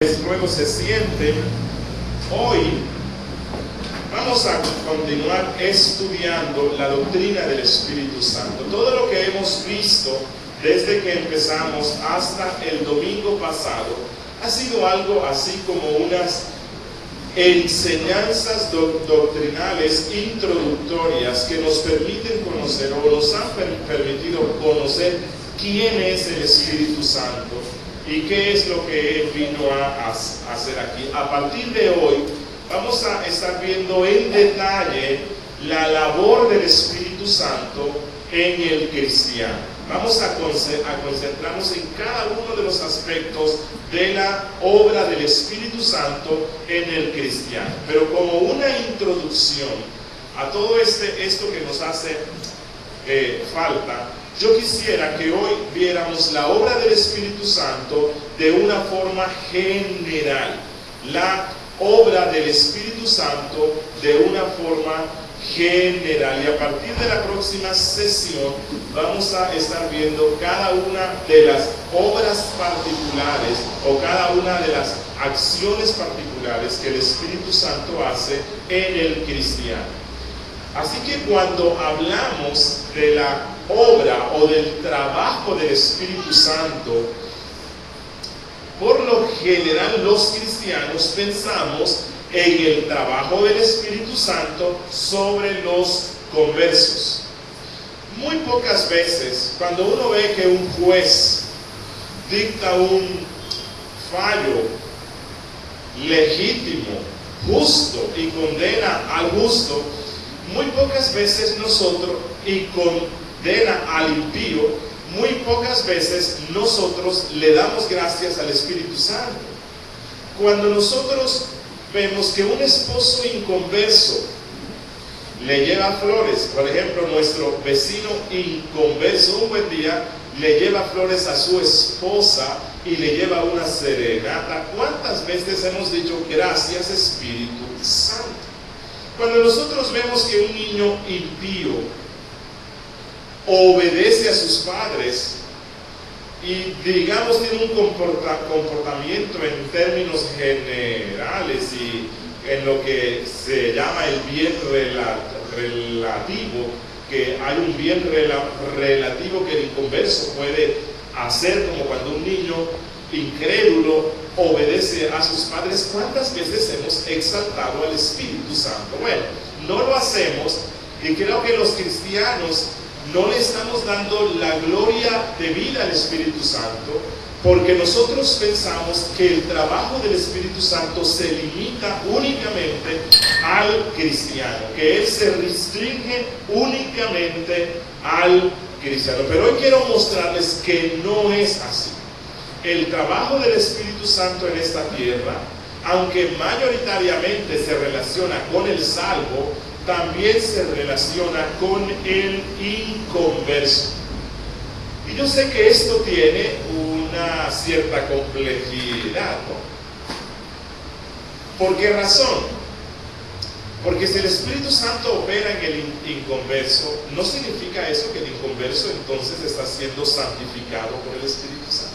Luego se sienten. Hoy vamos a continuar estudiando la doctrina del Espíritu Santo. Todo lo que hemos visto desde que empezamos hasta el domingo pasado ha sido algo así como unas enseñanzas doctrinales introductorias que nos permiten conocer o nos han permitido conocer quién es el Espíritu Santo y qué es lo que Él vino a hacer aquí. A partir de hoy vamos a estar viendo en detalle la labor del Espíritu Santo en el cristiano. Vamos a concentrarnos en cada uno de los aspectos de la obra del Espíritu Santo en el cristiano. Pero como una introducción a todo esto que nos hace falta, yo quisiera que hoy viéramos la obra del Espíritu Santo de una forma general. La obra del Espíritu Santo de una forma general. Y a partir de la próxima sesión vamos a estar viendo cada una de las obras particulares o cada una de las acciones particulares que el Espíritu Santo hace en el cristiano. Así que cuando hablamos de la obra o del trabajo del Espíritu Santo, por lo general los cristianos pensamos en el trabajo del Espíritu Santo sobre los conversos. Muy pocas veces, cuando uno ve que un juez dicta un fallo legítimo, justo y condena al justo, muy pocas veces nosotros, y condena al impío, muy pocas veces nosotros le damos gracias al Espíritu Santo. Cuando nosotros vemos que un esposo inconverso le lleva flores, por ejemplo, nuestro vecino inconverso un buen día le lleva flores a su esposa y le lleva una serenata, ¿cuántas veces hemos dicho gracias Espíritu Santo? Cuando nosotros vemos que un niño impío obedece a sus padres y digamos tiene un comportamiento en términos generales y en lo que se llama el bien relativo, que hay un bien relativo que el inconverso puede hacer, como cuando un niño incrédulo obedece a sus padres. ¿Cuántas veces hemos exaltado al Espíritu Santo? Bueno, no lo hacemos, y creo que los cristianos no le estamos dando la gloria debida al Espíritu Santo, porque nosotros pensamos que el trabajo del Espíritu Santo se limita únicamente al cristiano, que Él se restringe únicamente al cristiano. Pero hoy quiero mostrarles que no es así. El trabajo del Espíritu Santo en esta tierra, aunque mayoritariamente se relaciona con el salvo, también se relaciona con el inconverso. Y yo sé que esto tiene una cierta complejidad, ¿no? ¿Por qué razón? Porque si el Espíritu Santo opera en el inconverso, no significa eso que el inconverso entonces está siendo santificado por el Espíritu Santo.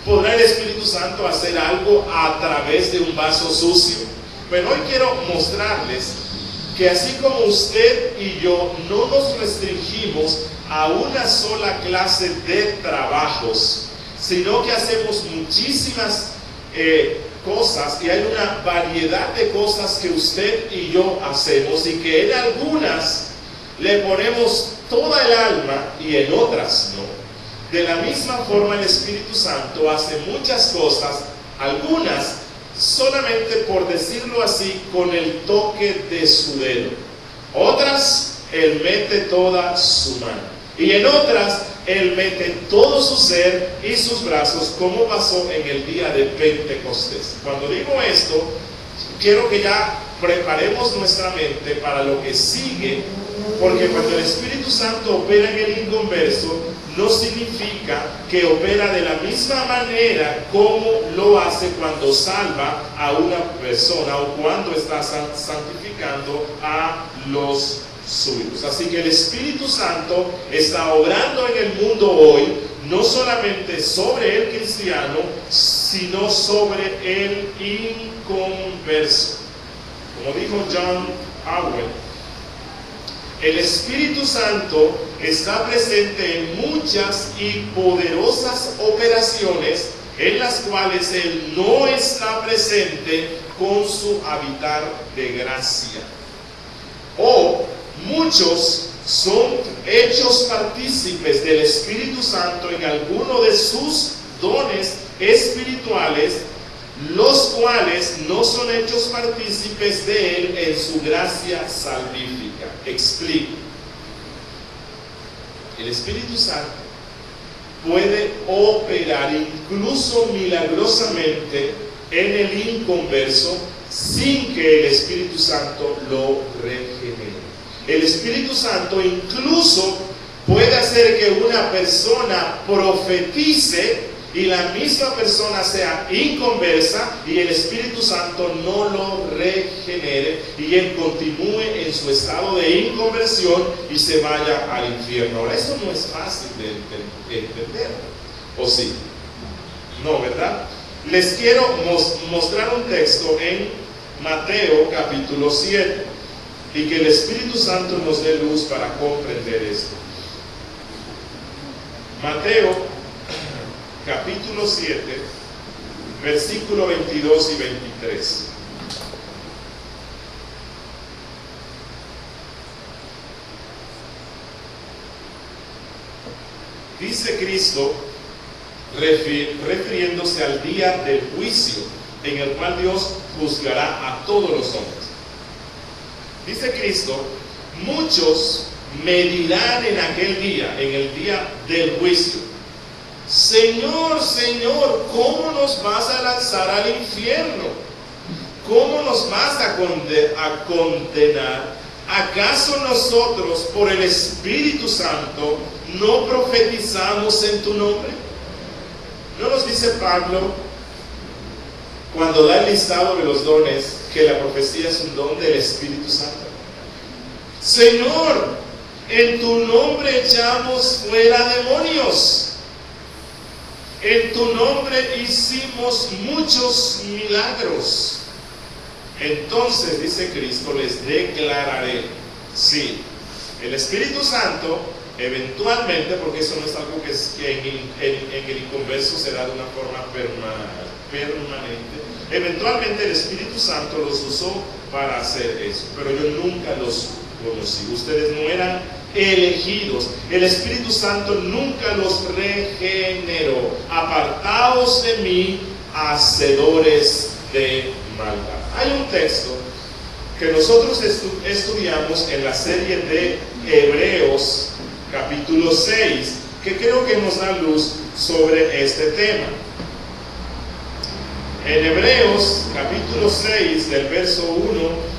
¿Podrá el Espíritu Santo hacer algo a través de un vaso sucio? Pero hoy quiero mostrarles que así como usted y yo no nos restringimos a una sola clase de trabajos, sino que hacemos muchísimas cosas, y hay una variedad de cosas que usted y yo hacemos, y que en algunas le ponemos toda el alma y en otras no. De la misma forma el Espíritu Santo hace muchas cosas, algunas solamente, por decirlo así, con el toque de su dedo. Otras, Él mete toda su mano. Y en otras, Él mete todo su ser y sus brazos, como pasó en el día de Pentecostés. Cuando digo esto, quiero que ya preparemos nuestra mente para lo que sigue, porque cuando el Espíritu Santo opera en el inconverso, no significa que opera de la misma manera como lo hace cuando salva a una persona o cuando está santificando a los suyos. Así que el Espíritu Santo está obrando en el mundo hoy, no solamente sobre el cristiano, sino sobre el inconverso. Como dijo John Owen, el Espíritu Santo está presente en muchas y poderosas operaciones en las cuales Él no está presente con su habitar de gracia. O muchos son hechos partícipes del Espíritu Santo en alguno de sus dones espirituales, los cuales no son hechos partícipes de Él en su gracia salvífica. Explico. El Espíritu Santo puede operar incluso milagrosamente en el inconverso sin que el Espíritu Santo lo regenere. El Espíritu Santo incluso puede hacer que una persona profetice y la misma persona sea inconversa y el Espíritu Santo no lo regenere y él continúe en su estado de inconversión y se vaya al infierno. Ahora, esto no es fácil de entender, ¿o sí? No, ¿verdad? Les quiero mostrar un texto en Mateo capítulo 7 y que el Espíritu Santo nos dé luz para comprender esto. Mateo capítulo 7, versículo 22 y 23. Dice Cristo, refiriéndose al día del juicio, en el cual Dios juzgará a todos los hombres. Dice Cristo, muchos me dirán en aquel día, en el día del juicio: Señor, Señor, ¿cómo nos vas a lanzar al infierno? ¿Cómo nos vas a condenar? ¿Acaso nosotros, por el Espíritu Santo, no profetizamos en tu nombre? ¿No nos dice Pablo, cuando da el listado de los dones, que la profecía es un don del Espíritu Santo? Señor, en tu nombre echamos fuera demonios. En tu nombre hicimos muchos milagros. Entonces, dice Cristo, les declararé. Sí, el Espíritu Santo, eventualmente, porque eso no es algo que en el inconverso se da de una forma permanente, eventualmente el Espíritu Santo los usó para hacer eso, pero yo nunca los conocí. Ustedes no eran elegidos. El Espíritu Santo nunca los regeneró. Apartaos de mí, hacedores de maldad. Hay un texto que nosotros estudiamos en la serie de Hebreos capítulo 6, que creo que nos da luz sobre este tema. En Hebreos capítulo 6, del verso 1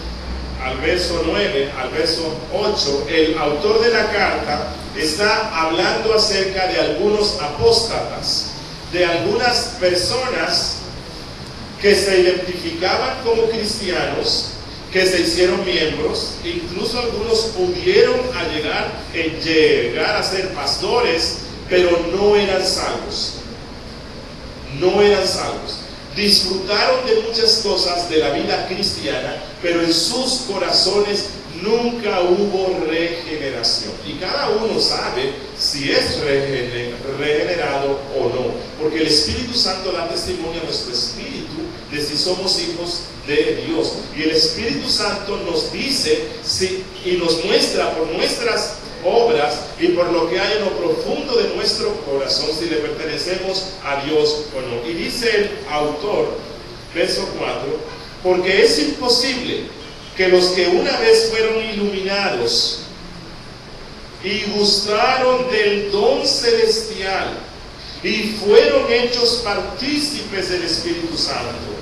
al verso 9, al verso 8, el autor de la carta está hablando acerca de algunos apóstatas, de algunas personas que se identificaban como cristianos, que se hicieron miembros, incluso algunos pudieron llegar a ser pastores, pero no eran salvos. No eran salvos. Disfrutaron de muchas cosas de la vida cristiana, pero en sus corazones nunca hubo regeneración. Y cada uno sabe si es regenerado o no, porque el Espíritu Santo da testimonio a nuestro espíritu de si somos hijos de Dios. Y el Espíritu Santo nos dice y nos muestra por nuestras obras y por lo que hay en lo profundo de nuestro corazón si le pertenecemos a Dios o no. Y dice el autor, verso 4, porque es imposible que los que una vez fueron iluminados y gustaron del don celestial y fueron hechos partícipes del Espíritu Santo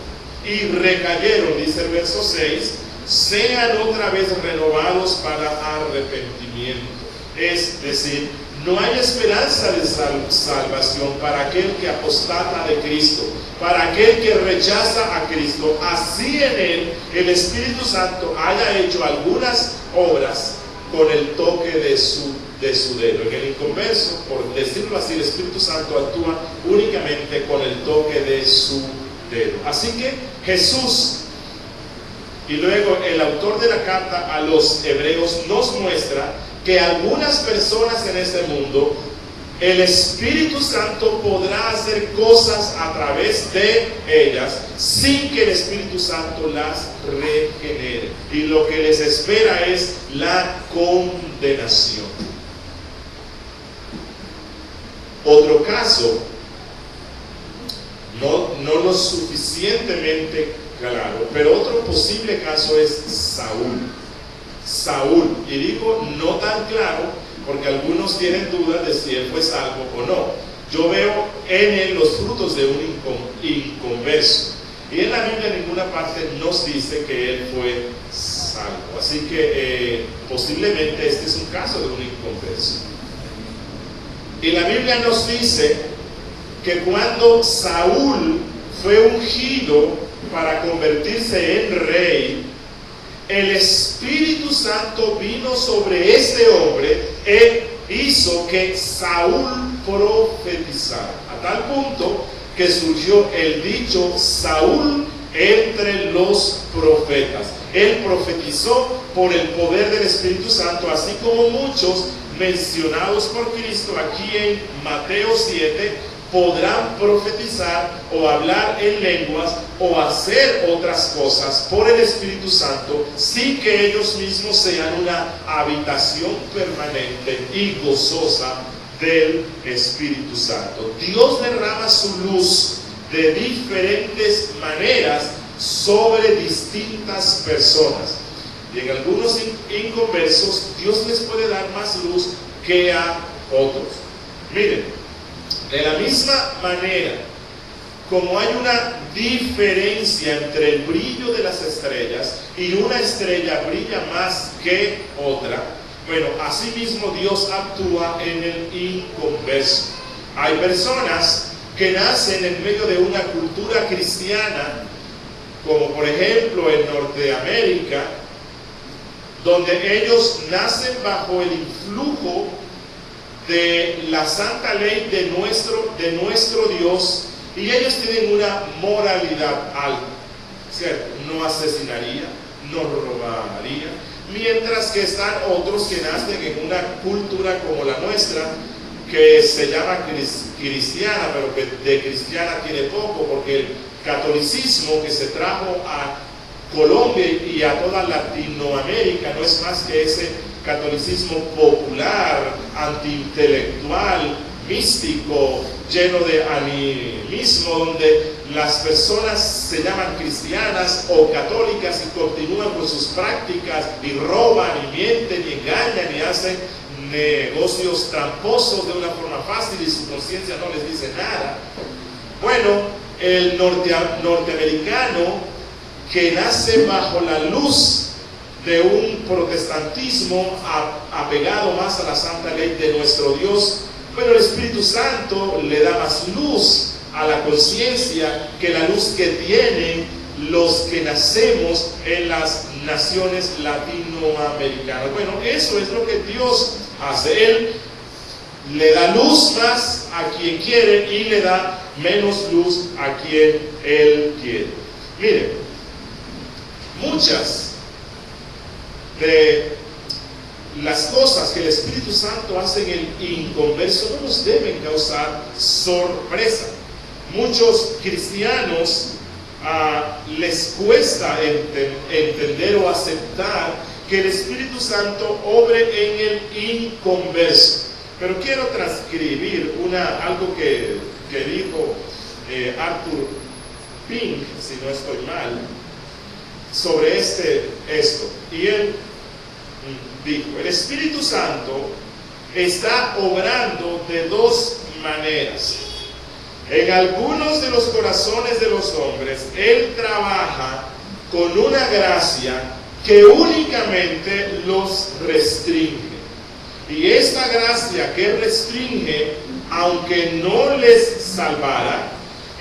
y recayeron, dice el verso 6, sean otra vez renovados para arrepentimiento. Es decir, no hay esperanza de salvación para aquel que apostata de Cristo, para aquel que rechaza a Cristo. Así en él el Espíritu Santo haya hecho algunas obras con el toque de de su dedo. En el inconverso, por decirlo así, el Espíritu Santo actúa únicamente con el toque de su dedo. Así que Jesús, y luego el autor de la carta a los hebreos, nos muestra que algunas personas en este mundo, el Espíritu Santo podrá hacer cosas a través de ellas sin que el Espíritu Santo las regenere. Y lo que les espera es la condenación. Otro caso, no lo suficientemente claro, pero otro posible caso es Saúl. Y digo no tan claro porque algunos tienen dudas de si él fue salvo o no. Yo veo en él los frutos de un inconverso. Y en la Biblia en ninguna parte nos dice que él fue salvo. Así que posiblemente este es un caso de un inconverso. Y la Biblia nos dice que cuando Saúl fue ungido para convertirse en rey, el Espíritu Santo vino sobre este hombre e hizo que Saúl profetizara, a tal punto que surgió el dicho Saúl entre los profetas. Él profetizó por el poder del Espíritu Santo, así como muchos mencionados por Cristo aquí en Mateo 7 podrán profetizar o hablar en lenguas o hacer otras cosas por el Espíritu Santo sin que ellos mismos sean una habitación permanente y gozosa del Espíritu Santo. Dios derrama su luz de diferentes maneras sobre distintas personas. Y en algunos inconversos Dios les puede dar más luz que a otros. Miren, de la misma manera como hay una diferencia entre el brillo de las estrellas y una estrella brilla más que otra, bueno, asimismo Dios actúa en el inconverso. Hay personas que nacen en medio de una cultura cristiana, como por ejemplo en Norteamérica, donde ellos nacen bajo el influjo de la santa ley de nuestro Dios, y ellos tienen una moralidad alta, ¿cierto? No asesinaría, no robaría, mientras que están otros que nacen en una cultura como la nuestra, que se llama cristiana, pero que de cristiana tiene poco, porque el catolicismo que se trajo a Colombia y a toda Latinoamérica no es más que ese catolicismo popular, antiintelectual, místico, lleno de animismo, donde las personas se llaman cristianas o católicas y continúan con sus prácticas y roban y mienten y engañan y hacen negocios tramposos de una forma fácil y su conciencia no les dice nada. Bueno, el norteamericano que nace bajo la luz de un protestantismo apegado más a la santa ley de nuestro Dios, pero el Espíritu Santo le da más luz a la conciencia que la luz que tienen los que nacemos en las naciones latinoamericanas. Bueno, eso es lo que Dios hace. Él le da luz más a quien quiere y le da menos luz a quien Él quiere. Miren, muchas de las cosas que el Espíritu Santo hace en el inconverso no nos deben causar sorpresa. Muchos cristianos les cuesta entender o aceptar que el Espíritu Santo obre en el inconverso. Pero quiero transcribir algo que dijo Arthur Pink, si no estoy mal, sobre esto. Y él dijo: el Espíritu Santo está obrando de dos maneras. En algunos de los corazones de los hombres, Él trabaja con una gracia que únicamente los restringe. Y esta gracia que restringe, aunque no les salvara,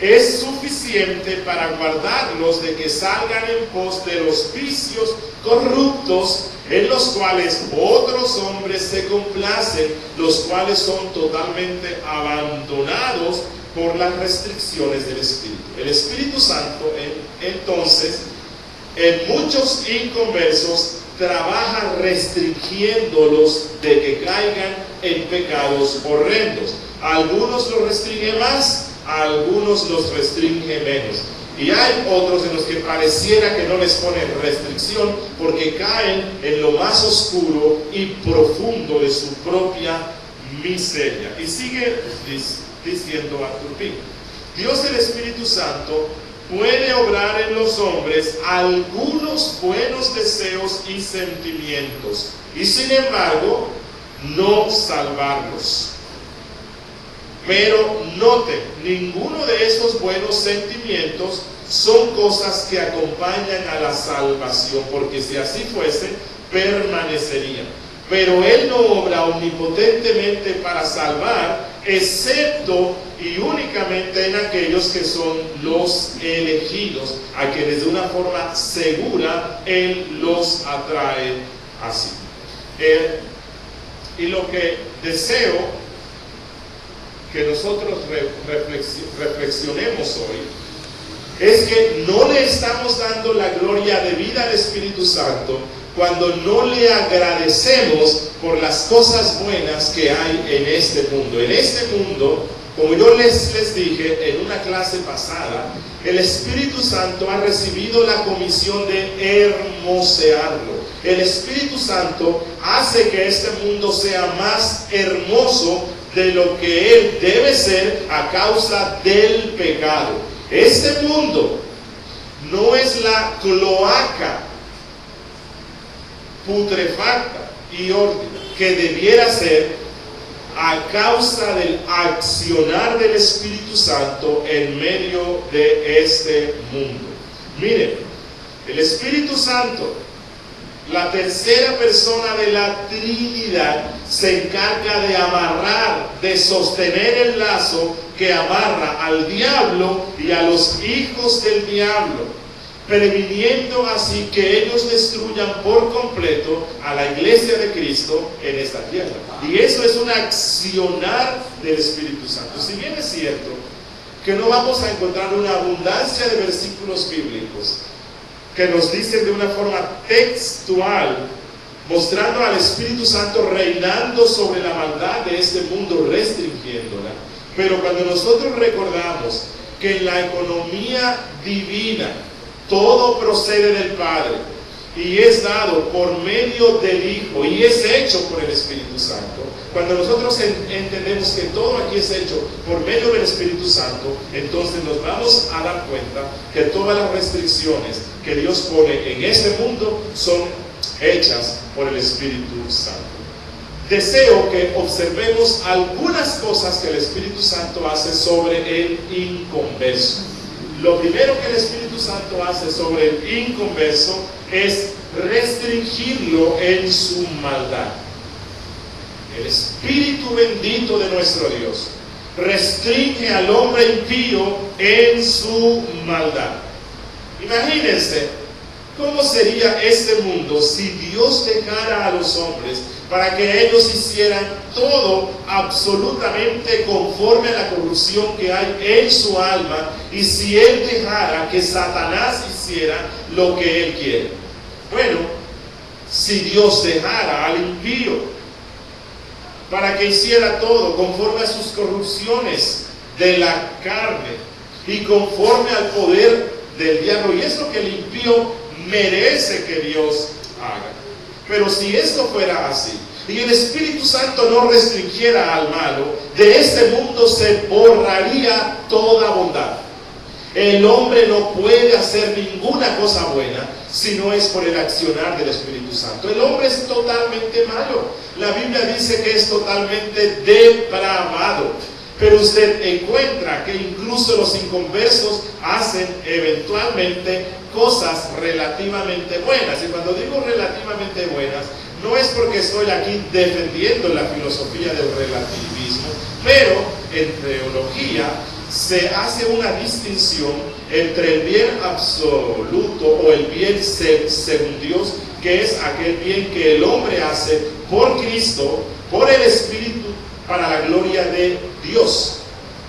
es suficiente para guardarlos de que salgan en pos de los vicios corruptos en los cuales otros hombres se complacen, los cuales son totalmente abandonados por las restricciones del Espíritu. El Espíritu Santo, entonces, en muchos inconversos, trabaja restringiéndolos de que caigan en pecados horrendos. A algunos los restringe más, a algunos los restringe menos. Y hay otros en los que pareciera que no les ponen restricción porque caen en lo más oscuro y profundo de su propia miseria. Y sigue diciendo Arthur Pink: Dios, el Espíritu Santo, puede obrar en los hombres algunos buenos deseos y sentimientos, y sin embargo no salvarlos. Pero noten, ninguno de esos buenos sentimientos son cosas que acompañan a la salvación, porque si así fuese, permanecerían. Pero Él no obra omnipotentemente para salvar, excepto y únicamente en aquellos que son los elegidos, a quienes de una forma segura Él los atrae así. Y lo que deseo que nosotros reflexionemos hoy es que no le estamos dando la gloria debida al Espíritu Santo cuando no le agradecemos por las cosas buenas que hay en este mundo. En este mundo, como yo les dije en una clase pasada, el Espíritu Santo ha recibido la comisión de hermosearlo. El Espíritu Santo hace que este mundo sea más hermoso de lo que él debe ser a causa del pecado. Este mundo no es la cloaca putrefacta y órdina que debiera ser a causa del accionar del Espíritu Santo en medio de este mundo. Miren, el Espíritu Santo, la tercera persona de la Trinidad, se encarga de amarrar, de sostener el lazo que amarra al diablo y a los hijos del diablo, previniendo así que ellos destruyan por completo a la iglesia de Cristo en esta tierra. Y eso es un accionar del Espíritu Santo. Si bien es cierto que no vamos a encontrar una abundancia de versículos bíblicos que nos dicen de una forma textual, mostrando al Espíritu Santo reinando sobre la maldad de este mundo, restringiéndola. Pero cuando nosotros recordamos que en la economía divina todo procede del Padre y es dado por medio del Hijo y es hecho por el Espíritu Santo, cuando nosotros entendemos que todo aquí es hecho por medio del Espíritu Santo, entonces nos vamos a dar cuenta que todas las restricciones que Dios pone en este mundo son hechas por el Espíritu Santo. Deseo que observemos algunas cosas que el Espíritu Santo hace sobre el inconverso. Lo primero que el Espíritu Santo hace sobre el inconverso es restringirlo en su maldad. El Espíritu bendito de nuestro Dios restringe al hombre impío en su maldad. Imagínense cómo sería este mundo si Dios dejara a los hombres para que ellos hicieran todo absolutamente conforme a la corrupción que hay en su alma, y si Él dejara que Satanás hiciera lo que Él quiere. Bueno, si Dios dejara al impío para que hiciera todo conforme a sus corrupciones de la carne y conforme al poder del diablo, y es lo que el impío merece que Dios haga. Pero si esto fuera así y el Espíritu Santo no restringiera al malo, de este mundo se borraría toda bondad. El hombre no puede hacer ninguna cosa buena si no es por el accionar del Espíritu Santo. El hombre es totalmente malo. La Biblia dice que es totalmente depravado. Pero usted encuentra que incluso los inconversos hacen eventualmente cosas relativamente buenas. Y cuando digo relativamente buenas, no es porque estoy aquí defendiendo la filosofía del relativismo, pero en teología se hace una distinción entre el bien absoluto o el bien según Dios, que es aquel bien que el hombre hace por Cristo, por el Espíritu, para la gloria de Dios.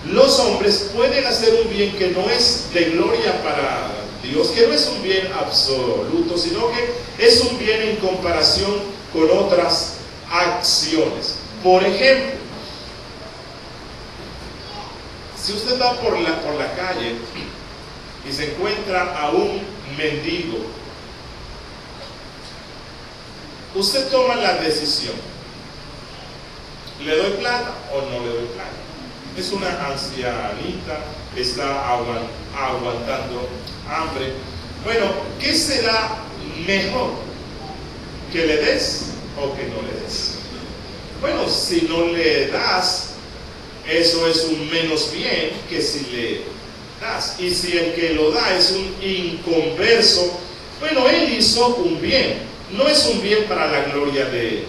Los hombres pueden hacer un bien que no es de gloria para Dios, que no es un bien absoluto, sino que es un bien en comparación con otras acciones. Por ejemplo, si usted va por la calle y se encuentra a un mendigo, usted toma la decisión: ¿le doy plata o no le doy plata? Es una ancianita, está aguantando hambre. Bueno, ¿qué será mejor? ¿Que le des o que no le des? Bueno, si no le das, eso es un menos bien que si le das. Y si el que lo da es un inconverso, bueno, él hizo un bien. No es un bien para la gloria de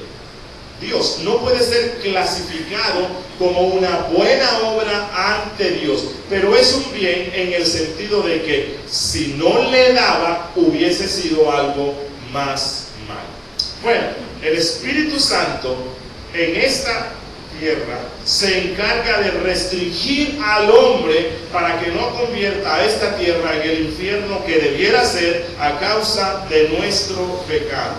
Dios. No puede ser clasificado como una buena obra ante Dios, pero es un bien en el sentido de que si no le daba, hubiese sido algo más malo. Bueno, el Espíritu Santo en esta tierra se encarga de restringir al hombre para que no convierta a esta tierra en el infierno que debiera ser a causa de nuestro pecado.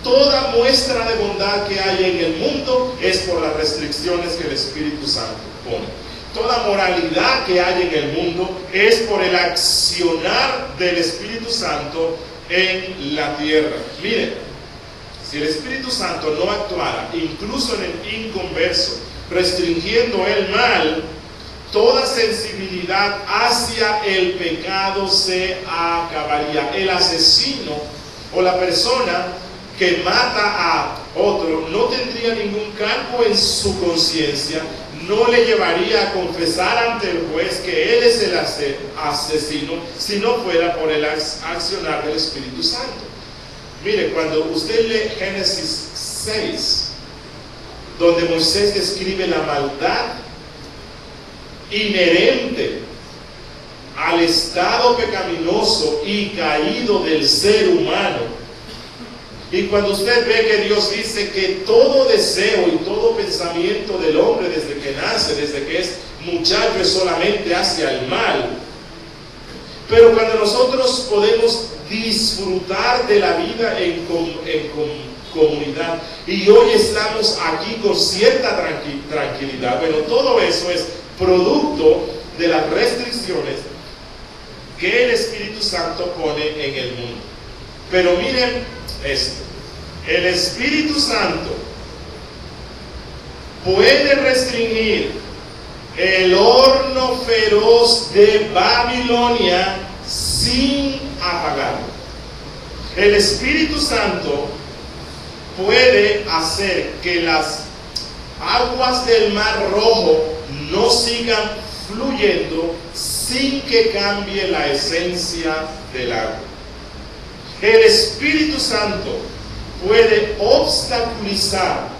Toda muestra de bondad que hay en el mundo es por las restricciones que el Espíritu Santo pone. Toda moralidad que hay en el mundo es por el accionar del Espíritu Santo en la tierra. Miren, si el Espíritu Santo no actuara, incluso en el inconverso, restringiendo el mal, toda sensibilidad hacia el pecado se acabaría. El asesino o la persona que mata a otro no tendría ningún cargo en su conciencia, no le llevaría a confesar ante el juez que él es el asesino si no fuera por el accionar del Espíritu Santo. Mire, cuando usted lee Génesis 6, donde Moisés describe la maldad inherente al estado pecaminoso y caído del ser humano, y cuando usted ve que Dios dice que todo deseo y todo pensamiento del hombre desde que nace, desde que es muchacho, es solamente hacia el mal, pero cuando nosotros podemos disfrutar de la vida en comunidad, y hoy estamos aquí con cierta tranquilidad, bueno, todo eso es producto de las restricciones que el Espíritu Santo pone en el mundo. Pero miren esto: el Espíritu Santo puede restringir el horno feroz de Babilonia sin apagarlo. El Espíritu Santo puede hacer que las aguas del Mar Rojo no sigan fluyendo sin que cambie la esencia del agua. El Espíritu Santo puede obstaculizar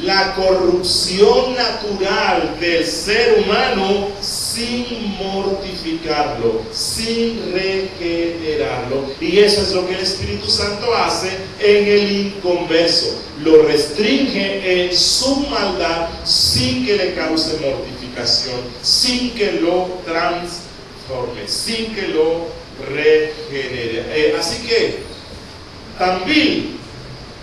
la corrupción natural del ser humano sin mortificarlo, sin regenerarlo. Y eso es lo que el Espíritu Santo hace en el inconverso. Lo restringe en su maldad sin que le cause mortificación, sin que lo transforme, sin que lo regenere. Así que tan vil,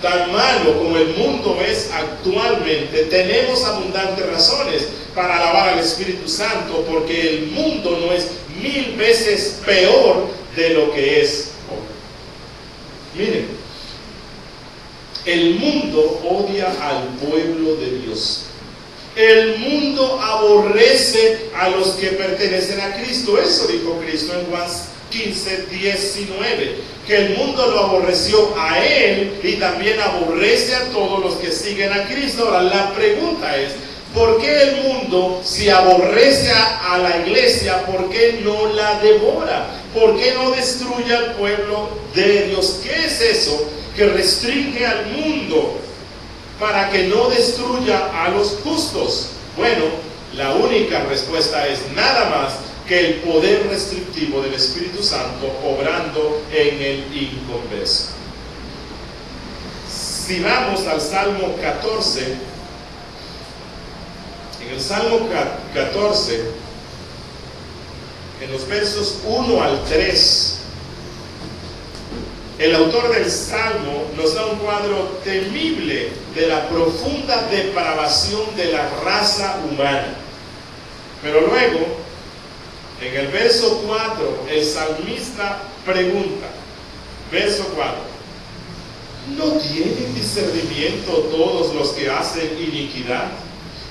tan malo como el mundo es actualmente, tenemos abundantes razones para alabar al Espíritu Santo, porque el mundo no es 1000 veces peor de lo que es hoy. Miren, el mundo odia al pueblo de Dios. El mundo aborrece a los que pertenecen a Cristo. Eso dijo Cristo en Juan 15:19, que el mundo lo aborreció a él y también aborrece a todos los que siguen a Cristo. Ahora, la pregunta es: ¿por qué el mundo, si aborrece a la iglesia, por qué no la devora? ¿Por qué no destruye al pueblo de Dios? ¿Qué es eso que restringe al mundo para que no destruya a los justos? Bueno, La única respuesta es nada más que el poder restrictivo del Espíritu Santo obrando en el inconverso. Si vamos al Salmo 14, en el Salmo 14, en los versos 1 al 3, el autor del Salmo nos da un cuadro temible de la profunda depravación de la raza humana. Pero luego, en el verso 4, el salmista pregunta, verso 4, ¿no tienen discernimiento todos los que hacen iniquidad,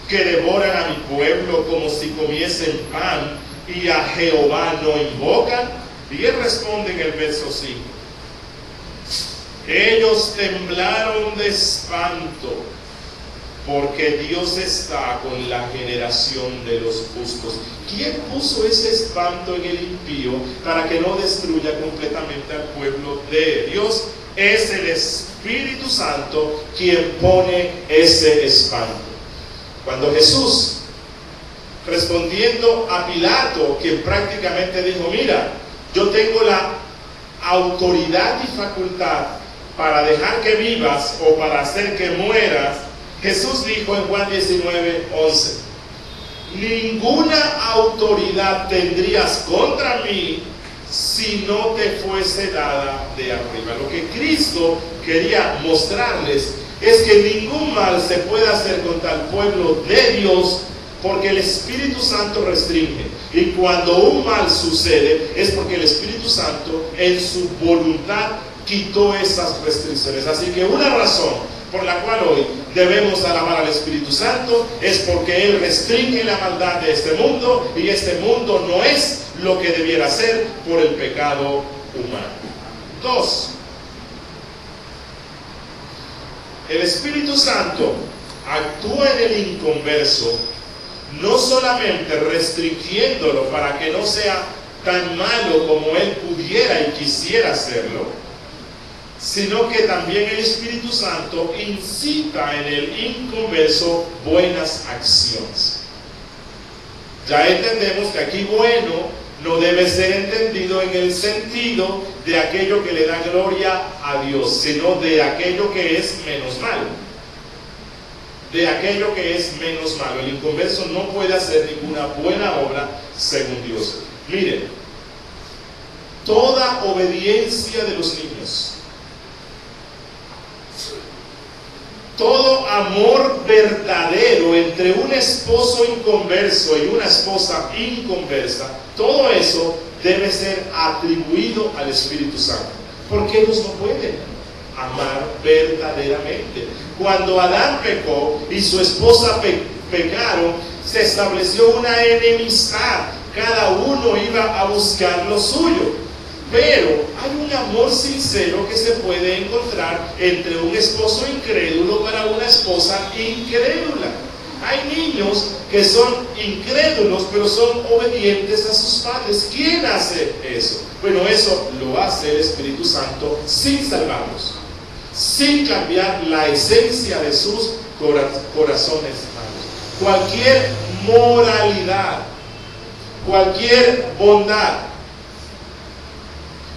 que devoran a mi pueblo como si comiesen pan y a Jehová no invocan? Y él responde en el verso 5, ellos temblaron de espanto, porque Dios está con la generación de los justos. ¿Quién puso ese espanto en el impío para que no destruya completamente al pueblo de Dios? Es el Espíritu Santo quien pone ese espanto. Cuando Jesús, respondiendo a Pilato, quien prácticamente dijo, mira, yo tengo la autoridad y facultad para dejar que vivas o para hacer que mueras, Jesús dijo en Juan 19:11, ninguna autoridad tendrías contra mí si no te fuese dada de arriba. Lo que Cristo quería mostrarles es que ningún mal se puede hacer contra el pueblo de Dios, porque el Espíritu Santo restringe. Y cuando un mal sucede es porque el Espíritu Santo en su voluntad quitó esas restricciones. Así que una razón por la cual hoy debemos alabar al Espíritu Santo es porque Él restringe la maldad de este mundo, y este mundo no es lo que debiera ser por el pecado humano. 2. El Espíritu Santo actúa en el inconverso no solamente restringiéndolo para que no sea tan malo como él pudiera y quisiera hacerlo, sino que también el Espíritu Santo incita en el inconverso buenas acciones. Ya entendemos que aquí bueno no debe ser entendido en el sentido de aquello que le da gloria a Dios, sino de aquello que es menos malo. De aquello que es menos malo. El inconverso no puede hacer ninguna buena obra según Dios. Miren, toda obediencia de los niños, todo amor verdadero entre un esposo inconverso y una esposa inconversa, todo eso debe ser atribuido al Espíritu Santo, porque ellos no pueden amar verdaderamente. Cuando Adán pecó y su esposa pecaron, se estableció una enemistad. Cada uno iba a buscar lo suyo. Pero hay un amor sincero que se puede encontrar entre un esposo incrédulo para una esposa incrédula. Hay niños que son incrédulos, pero son obedientes a sus padres. ¿Quién hace eso? Bueno, eso lo hace el Espíritu Santo sin salvarlos, sin cambiar la esencia de sus corazones. Cualquier moralidad, cualquier bondad,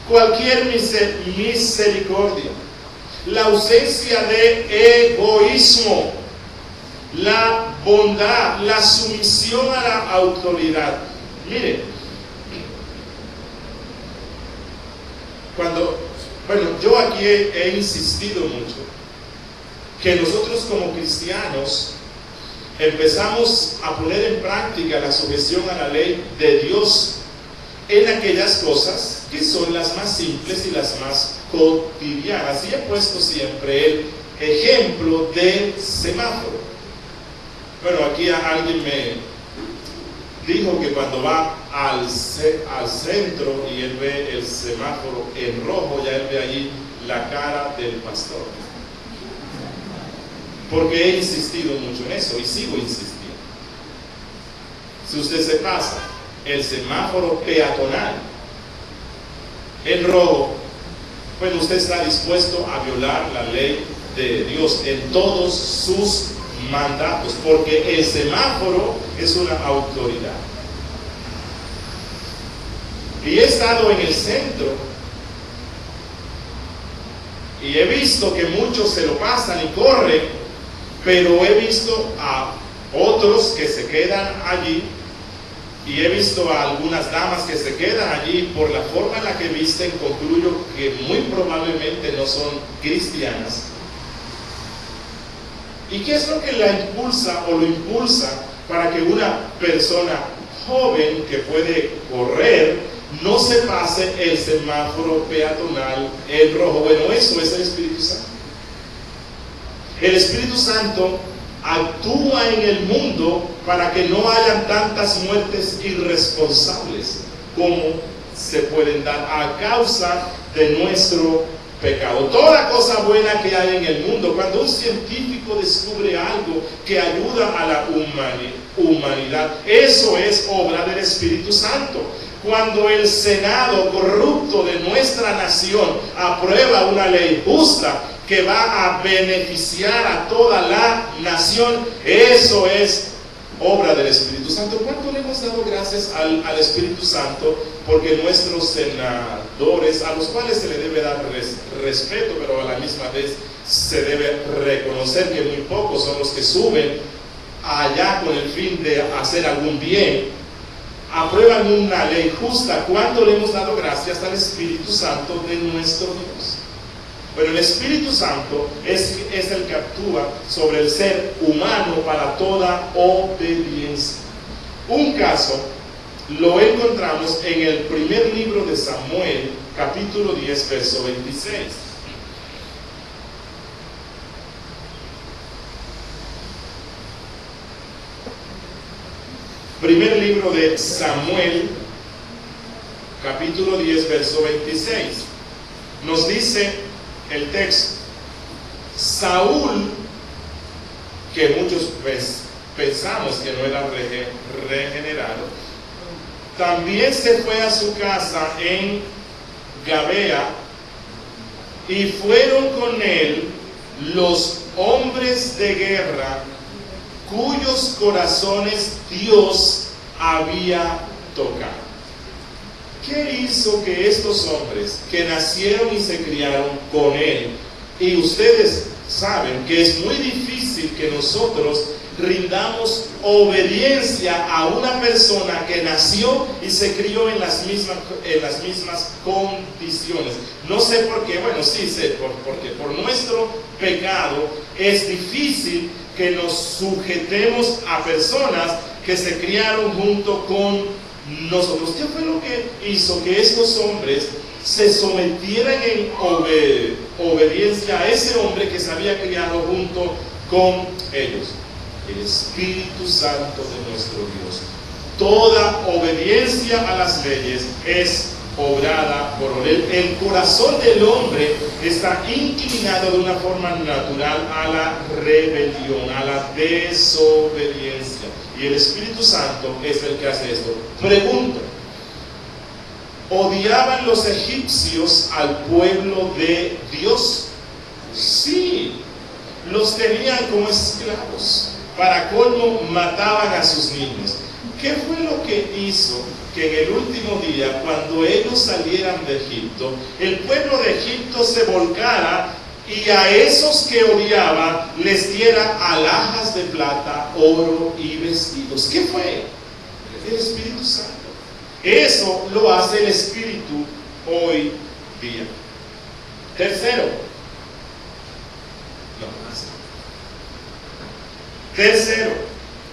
cualquier misericordia, la ausencia de egoísmo, la bondad, la sumisión a la autoridad. Miren, yo aquí he insistido mucho que nosotros como cristianos empezamos a poner en práctica la sujeción a la ley de Dios en aquellas cosas que son las más simples y las más cotidianas. Y he puesto siempre el ejemplo del semáforo. Bueno, aquí alguien me dijo que cuando va al centro y él ve el semáforo en rojo, ya él ve allí la cara del pastor. Porque he insistido mucho en eso y sigo insistiendo. Si usted se pasa el semáforo peatonal en rojo, pues usted está dispuesto a violar la ley de Dios en todos sus mandatos, porque el semáforo es una autoridad. Y he estado en el centro y he visto que muchos se lo pasan y corren, pero he visto a otros que se quedan allí, y he visto a algunas damas que se quedan allí. Por la forma en la que visten, concluyo que muy probablemente no son cristianas. ¿Y qué es lo que la impulsa o lo impulsa para que una persona joven que puede correr no se pase el semáforo peatonal, el rojo? Bueno, eso es el Espíritu Santo. El Espíritu Santo actúa en el mundo para que no hayan tantas muertes irresponsables como se pueden dar a causa de nuestro pecado. Toda cosa buena que hay en el mundo, cuando un científico descubre algo que ayuda a la humanidad, eso es obra del Espíritu Santo. Cuando el Senado corrupto de nuestra nación aprueba una ley justa que va a beneficiar a toda la nación, eso es obra del Espíritu Santo. ¿Cuánto le hemos dado gracias al Espíritu Santo? Porque nuestros senadores, a los cuales se le debe dar respeto, pero a la misma vez se debe reconocer que muy pocos son los que suben allá con el fin de hacer algún bien, aprueban una ley justa. ¿Cuánto le hemos dado gracias al Espíritu Santo de nuestro Dios? Pero el Espíritu Santo es el que actúa sobre el ser humano para toda obediencia. Un caso lo encontramos en el primer libro de Samuel, capítulo 10, verso 26. Primer libro de Samuel, capítulo 10, verso 26. Nos dice el texto: Saúl, que muchos pensamos que no era regenerado, también se fue a su casa en Gabea, y fueron con él los hombres de guerra cuyos corazones Dios había tocado. ¿Qué hizo que estos hombres que nacieron y se criaron con él? Y ustedes saben que es muy difícil que nosotros rindamos obediencia a una persona que nació y se crió en las mismas condiciones. No sé por qué, bueno, sí sé, porque por nuestro pecado es difícil que nos sujetemos a personas que se criaron junto con nosotros. ¿Qué fue lo que hizo que estos hombres se sometieran en obediencia a ese hombre que se había criado junto con ellos? El Espíritu Santo de nuestro Dios. Toda obediencia a las leyes es obrada por él. El corazón del hombre está inclinado de una forma natural a la rebelión, a la desobediencia. Y el Espíritu Santo es el que hace esto. Pregunta: ¿odiaban los egipcios al pueblo de Dios? Sí, los tenían como esclavos. Para colmo, mataban a sus niños. ¿Qué fue lo que hizo que en el último día, cuando ellos salieran de Egipto, el pueblo de Egipto se volcara y a esos que odiaban les diera alhajas de plata, oro y vestidos? ¿Qué fue? El Espíritu Santo. Eso lo hace el Espíritu hoy día. Tercero,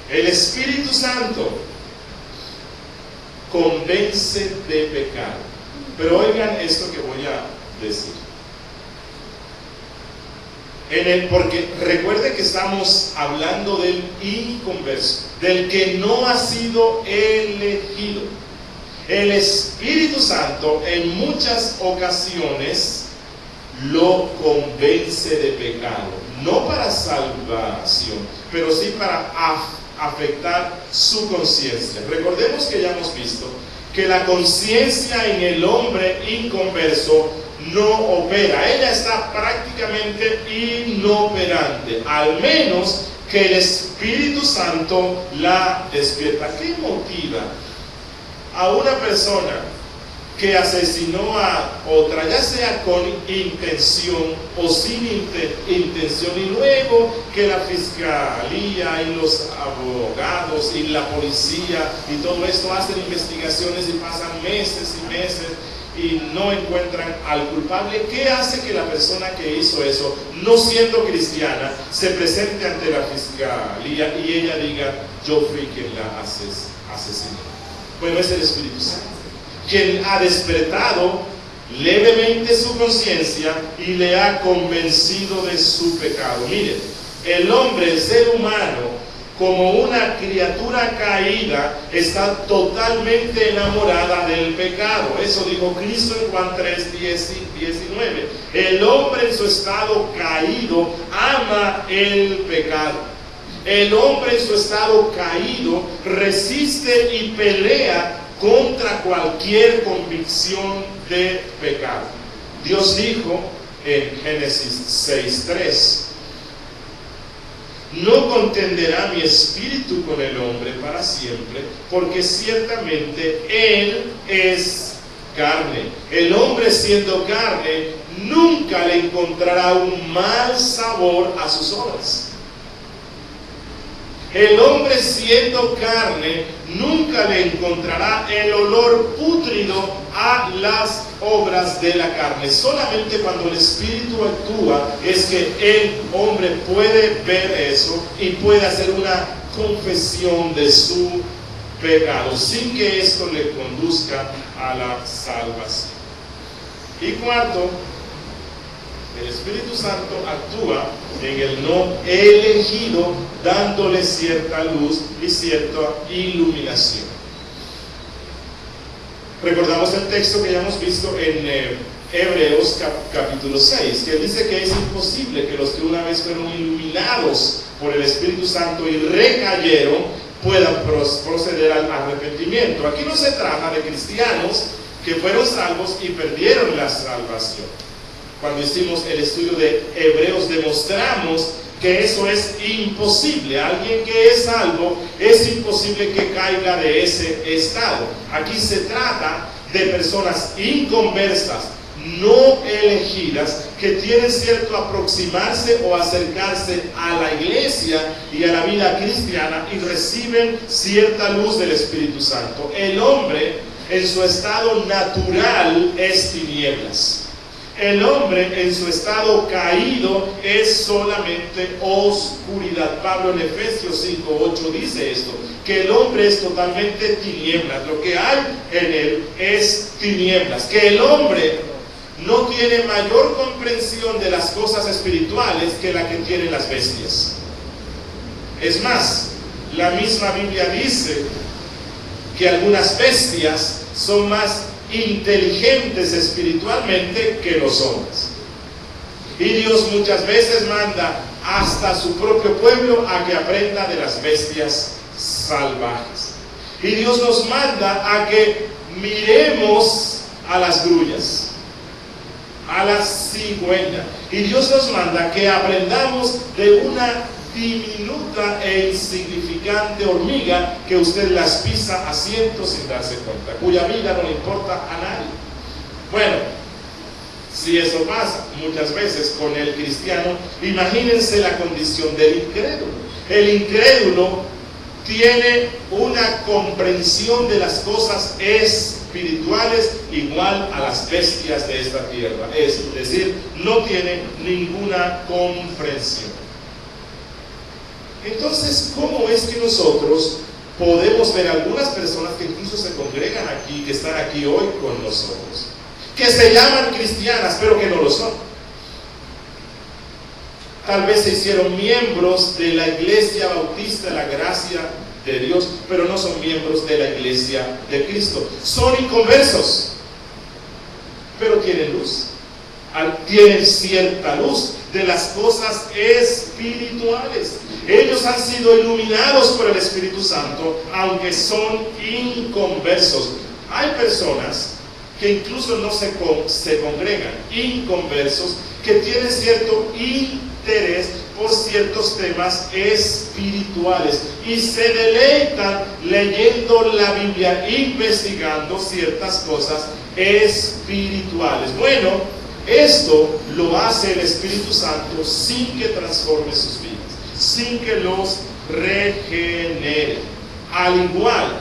el Espíritu Santo convence de pecado. Pero oigan esto que voy a decir. Porque recuerde que estamos hablando del inconverso, del que no ha sido elegido. El Espíritu Santo en muchas ocasiones lo convence de pecado, no para salvación, pero sí para afectar su conciencia. Recordemos que ya hemos visto que la conciencia en el hombre inconverso no opera, ella está prácticamente inoperante, al menos que que el Espíritu Santo la despierta. ¿Qué motiva a una persona que asesinó a otra, ya sea con intención o sin intención, y luego que la fiscalía y los abogados y la policía y todo esto hacen investigaciones y pasan meses y meses y no encuentran al culpable? ¿Qué hace que la persona que hizo eso, no siendo cristiana, se presente ante la fiscalía y ella diga: yo fui quien la asesinó? Bueno, es el Espíritu Santo, quien ha despertado levemente su conciencia y le ha convencido de su pecado. Miren, el hombre, el ser humano, como una criatura caída, está totalmente enamorada del pecado. Eso dijo Cristo en Juan 3:19. El hombre en su estado caído ama el pecado. El hombre en su estado caído resiste y pelea contra cualquier convicción de pecado. Dios dijo en Génesis 6:3: no contenderá mi espíritu con el hombre para siempre, porque ciertamente él es carne. El hombre, siendo carne, nunca le encontrará un mal sabor a sus obras. El hombre, siendo carne, nunca le encontrará el olor pútrido a las obras de la carne. Solamente cuando el Espíritu actúa es que el hombre puede ver eso y puede hacer una confesión de su pecado, sin que esto le conduzca a la salvación. Y cuarto, el Espíritu Santo actúa en el no elegido, dándole cierta luz y cierta iluminación. Recordamos el texto que ya hemos visto en Hebreos capítulo 6, que dice que es imposible que los que una vez fueron iluminados por el Espíritu Santo y recayeron puedan proceder al arrepentimiento. Aquí no se trata de cristianos que fueron salvos y perdieron la salvación. Cuando hicimos el estudio de Hebreos demostramos que eso es imposible. Alguien que es salvo, es imposible que caiga de ese estado. Aquí se trata de personas inconversas, no elegidas, que tienen cierto aproximarse o acercarse a la iglesia y a la vida cristiana y reciben cierta luz del Espíritu Santo. El hombre en su estado natural es tinieblas. El hombre en su estado caído es solamente oscuridad. Pablo en Efesios 5:8 dice esto, que el hombre es totalmente tinieblas. Lo que hay en él es tinieblas. Que el hombre no tiene mayor comprensión de las cosas espirituales que la que tienen las bestias. Es más, la misma Biblia dice que algunas bestias son más inteligentes espiritualmente que los hombres. Y Dios muchas veces manda hasta su propio pueblo a que aprenda de las bestias salvajes. Y Dios nos manda a que miremos a las grullas, a la cigüeña. Y Dios nos manda que aprendamos de una diminuta e insignificante hormiga que usted las pisa a cientos sin darse cuenta, cuya vida no le importa a nadie. Bueno, si eso pasa muchas veces con el cristiano, imagínense la condición del incrédulo. El incrédulo tiene una comprensión de las cosas espirituales igual a las bestias de esta tierra, es decir, no tiene ninguna comprensión. Entonces, ¿cómo es que nosotros podemos ver algunas personas que incluso se congregan aquí, que están aquí hoy con nosotros, que se llaman cristianas, pero que no lo son? Tal vez se hicieron miembros de la Iglesia Bautista de la Gracia de Dios, pero no son miembros de la Iglesia de Cristo. Son inconversos, pero tienen luz. Tienen cierta luz de las cosas espirituales. Ellos han sido iluminados por el Espíritu Santo, aunque son inconversos. Hay personas que incluso no se congregan, inconversos, que tienen cierto interés por ciertos temas espirituales y se deleitan leyendo la Biblia, investigando ciertas cosas espirituales. Bueno, esto lo hace el Espíritu Santo sin que transforme sus vidas, sin que los regenere. Al igual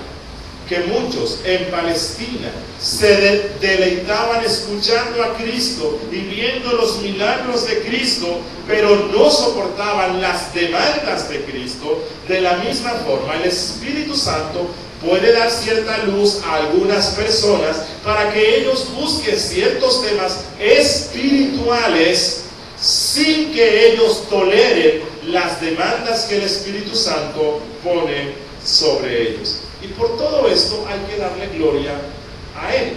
que muchos en Palestina se deleitaban escuchando a Cristo y viendo los milagros de Cristo, pero no soportaban las demandas de Cristo, de la misma forma el Espíritu Santo puede dar cierta luz a algunas personas para que ellos busquen ciertos temas espirituales sin que ellos toleren las demandas que el Espíritu Santo pone sobre ellos. Y por todo esto hay que darle gloria a Él.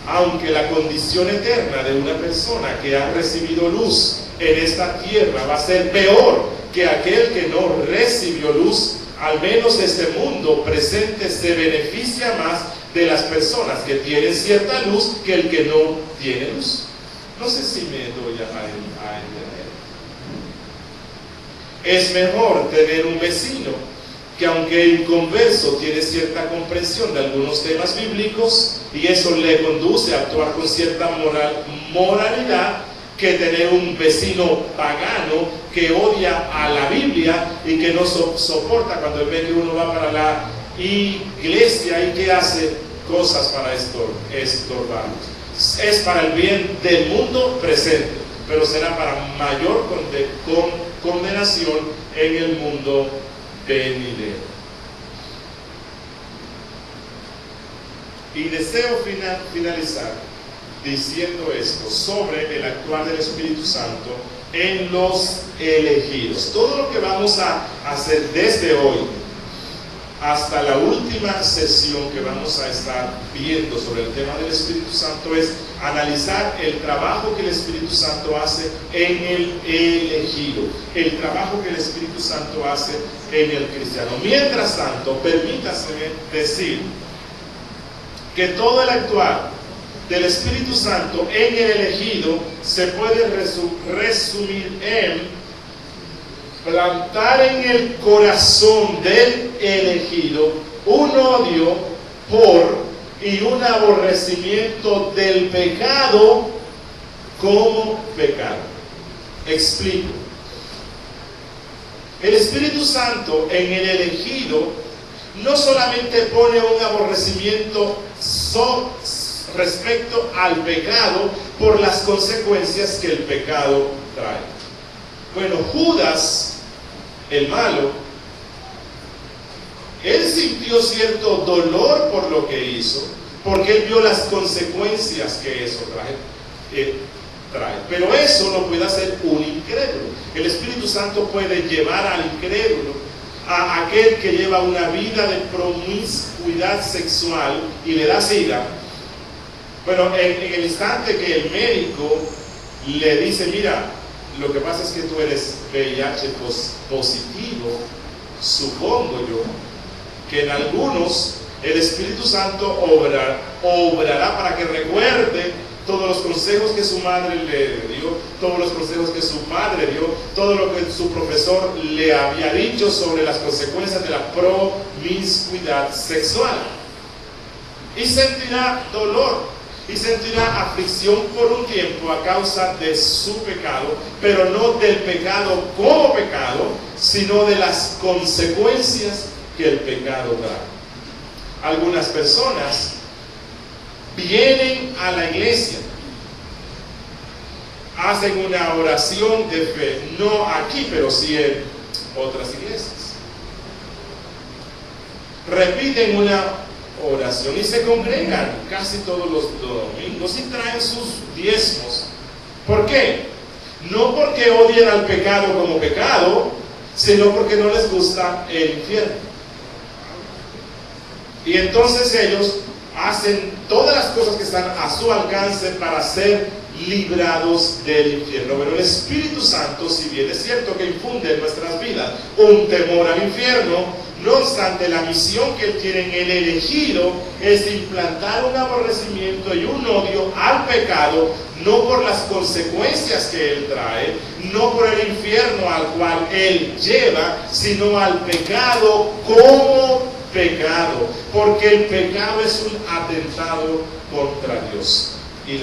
Aunque la condición eterna de una persona que ha recibido luz en esta tierra va a ser peor que aquel que no recibió luz, al menos este mundo presente se beneficia más de las personas que tienen cierta luz que el que no tiene luz. No sé si me doy a entender. Es mejor tener un vecino que, aunque inconverso, tiene cierta comprensión de algunos temas bíblicos y eso le conduce a actuar con cierta moralidad, que tener un vecino pagano que odia a la Biblia y que no soporta cuando él ve que uno va para la iglesia y que hace cosas para estorbarnos. Es para el bien del mundo presente, pero será para mayor condenación en el mundo venidero. Y deseo finalizar diciendo esto sobre el actuar del Espíritu Santo en los elegidos. Todo lo que vamos a hacer desde hoy hasta la última sesión que vamos a estar viendo sobre el tema del Espíritu Santo es analizar el trabajo que el Espíritu Santo hace en el elegido, el trabajo que el Espíritu Santo hace en el cristiano. Mientras tanto, permítaseme decir que todo el actuar del Espíritu Santo en el elegido se puede resumir en plantar en el corazón del elegido un odio por y un aborrecimiento del pecado como pecado. Explico. El Espíritu Santo en el elegido no solamente pone un aborrecimiento respecto al pecado por las consecuencias que el pecado trae. Bueno, Judas, el malo, él sintió cierto dolor por lo que hizo, porque él vio las consecuencias que eso trae. Pero eso lo puede hacer un incrédulo. El Espíritu Santo puede llevar al incrédulo, a aquel que lleva una vida de promiscuidad sexual y le da sida. Bueno, en el instante que el médico le dice, mira, lo que pasa es que tú eres VIH positivo, supongo yo que en algunos el Espíritu Santo obrará para que recuerde todos los consejos que su madre le dio, todos los consejos que su padre dio, todo lo que su profesor le había dicho sobre las consecuencias de la promiscuidad sexual. Y sentirá dolor y sentirá aflicción por un tiempo a causa de su pecado, pero no del pecado como pecado, sino de las consecuencias que el pecado trae. Algunas personas vienen a la iglesia, hacen una oración de fe, no aquí, pero sí en otras iglesias. Repiten una oración y se congregan casi todos los domingos y traen sus diezmos. ¿Por qué? No porque odian al pecado como pecado, sino porque no les gusta el infierno. Y entonces ellos hacen todas las cosas que están a su alcance para ser librados del infierno. Pero el Espíritu Santo, si bien es cierto que infunde en nuestras vidas un temor al infierno, no obstante, la misión que él tiene en el elegido es implantar un aborrecimiento y un odio al pecado, no por las consecuencias que Él trae, no por el infierno al cual Él lleva, sino al pecado como pecado, porque el pecado es un atentado contra Dios. Y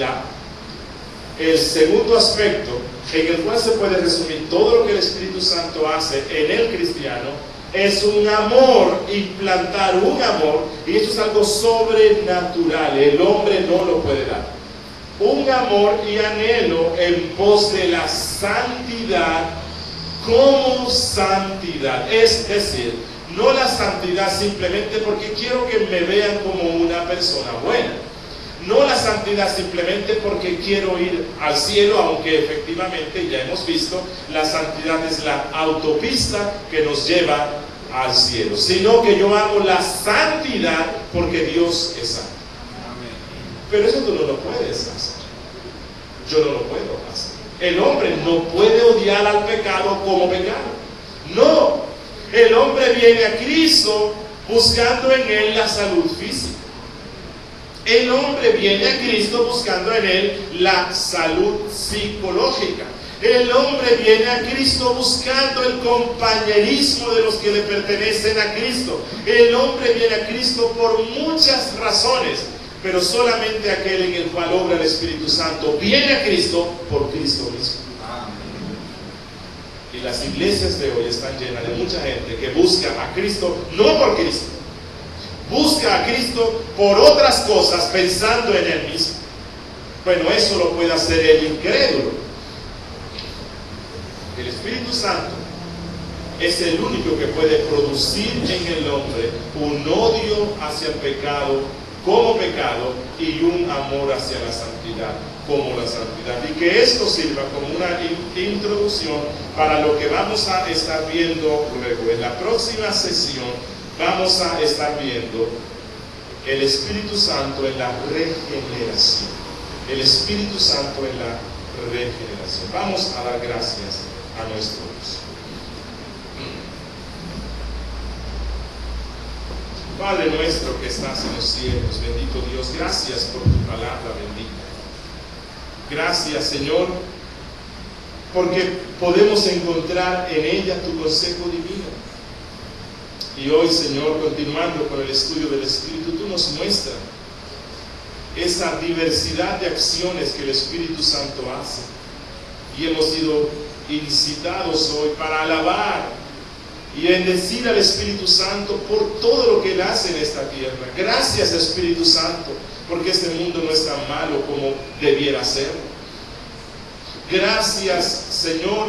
el segundo aspecto en el cual se puede resumir todo lo que el Espíritu Santo hace en el cristiano es un amor, implantar un amor, y esto es algo sobrenatural, el hombre no lo puede dar. Un amor y anhelo en pos de la santidad como santidad. Es decir, no la santidad simplemente porque quiero que me vean como una persona buena. No la santidad simplemente porque quiero ir al cielo, aunque efectivamente ya hemos visto, la santidad es la autopista que nos lleva al cielo, sino que yo hago la santidad porque Dios es santo. Pero eso tú no lo puedes hacer. Yo no lo puedo hacer. El hombre no puede odiar al pecado como pecado. No. El hombre viene a Cristo buscando en Él la salud física. El hombre viene a Cristo buscando en Él la salud psicológica. El hombre viene a Cristo buscando el compañerismo de los que le pertenecen a Cristo. El hombre viene a Cristo por muchas razones, pero solamente aquel en el cual obra el Espíritu Santo viene a Cristo por Cristo mismo. Y las iglesias de hoy están llenas de mucha gente que busca a Cristo no por Cristo, busca a Cristo por otras cosas pensando en Él mismo. Bueno, eso lo puede hacer el incrédulo. El Espíritu Santo es el único que puede producir en el hombre un odio hacia el pecado como pecado y un amor hacia la santidad como la santidad. Y que esto sirva como una introducción para lo que vamos a estar viendo luego. En la próxima sesión vamos a estar viendo el Espíritu Santo en la regeneración. El Espíritu Santo en la regeneración. Vamos a dar gracias a nuestro Dios. Padre nuestro que estás en los cielos, bendito Dios, gracias por tu palabra bendita. Gracias, Señor, porque podemos encontrar en ella tu consejo divino. Y hoy, Señor, continuando con el estudio del Espíritu, tú nos muestras esa diversidad de acciones que el Espíritu Santo hace. Y hemos sido incitados hoy para alabar y bendecir al Espíritu Santo por todo lo que Él hace en esta tierra. Gracias, Espíritu Santo, porque este mundo no es tan malo como debiera ser. Gracias, Señor,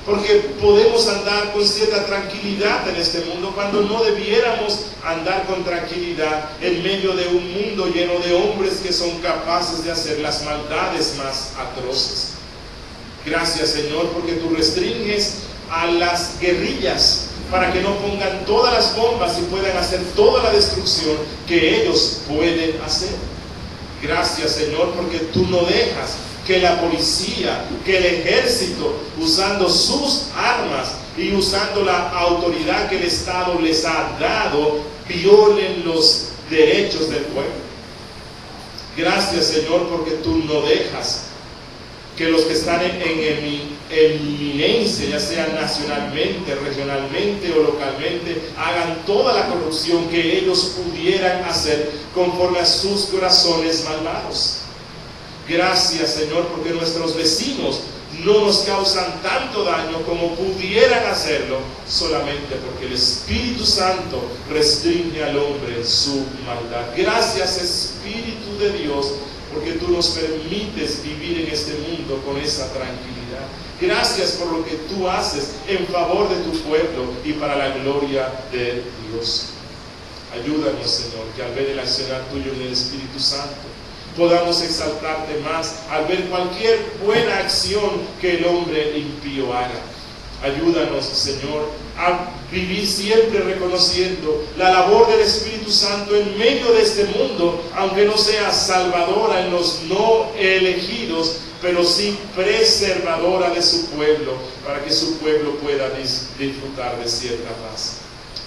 porque podemos andar con cierta tranquilidad en este mundo cuando no debiéramos andar con tranquilidad en medio de un mundo lleno de hombres que son capaces de hacer las maldades más atroces. Gracias, Señor, porque tú restringes a las guerrillas para que no pongan todas las bombas y puedan hacer toda la destrucción que ellos pueden hacer. Gracias, Señor, porque tú no dejas que la policía, que el ejército, usando sus armas y usando la autoridad que el Estado les ha dado, violen los derechos del pueblo. Gracias, Señor, porque tú no dejas que los que están en eminencia, ya sea nacionalmente, regionalmente o localmente, hagan toda la corrupción que ellos pudieran hacer conforme a sus corazones malvados. Gracias, Señor, porque nuestros vecinos no nos causan tanto daño como pudieran hacerlo, solamente porque el Espíritu Santo restringe al hombre en su maldad. Gracias, Espíritu de Dios, porque tú nos permites vivir en este mundo con esa tranquilidad. Gracias por lo que tú haces en favor de tu pueblo y para la gloria de Dios. Ayúdanos, Señor, que al ver el accionar tuyo en el Espíritu Santo podamos exaltarte más al ver cualquier buena acción que el hombre impío haga. Ayúdanos, Señor, a vivir siempre reconociendo la labor del Espíritu Santo en medio de este mundo, aunque no sea salvadora en los no elegidos, pero sí preservadora de su pueblo, para que su pueblo pueda disfrutar de cierta paz.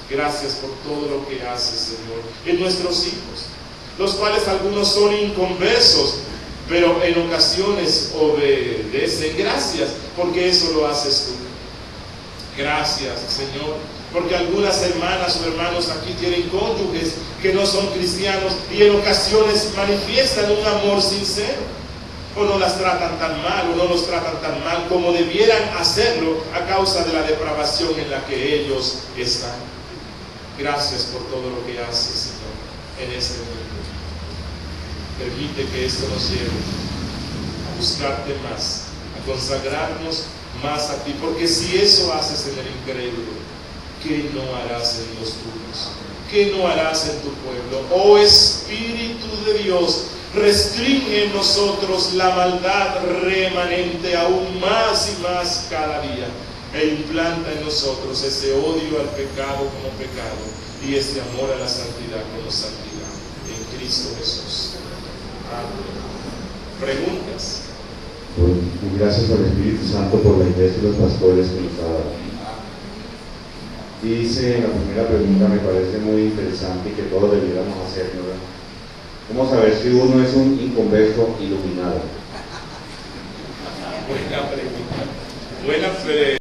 Gracias por todo lo que haces, Señor, en nuestros hijos, los cuales algunos son inconversos, pero en ocasiones obedecen. Gracias, porque eso lo haces tú. Gracias, Señor, porque algunas hermanas o hermanos aquí tienen cónyuges que no son cristianos y en ocasiones manifiestan un amor sincero, o no las tratan tan mal, o no los tratan tan mal como debieran hacerlo a causa de la depravación en la que ellos están. Gracias por todo lo que haces, Señor, en este mundo. Permite que esto nos lleve a buscarte más, a consagrarnos más a ti, porque si eso haces en el incrédulo, ¿qué no harás en los tuyos? ¿Qué no harás en tu pueblo? Oh Espíritu de Dios, restringe en nosotros la maldad remanente aún más y más cada día, e implanta en nosotros ese odio al pecado como pecado y ese amor a la santidad como santidad, en Cristo Jesús. Amén. ¿Preguntas? Y gracias al Espíritu Santo por la iglesia y los pastores que nos ha dado. Dice, la primera pregunta me parece muy interesante y que todos debiéramos hacer, ¿no? ¿Cómo saber si uno es un inconverso iluminado? Buena pregunta. Buena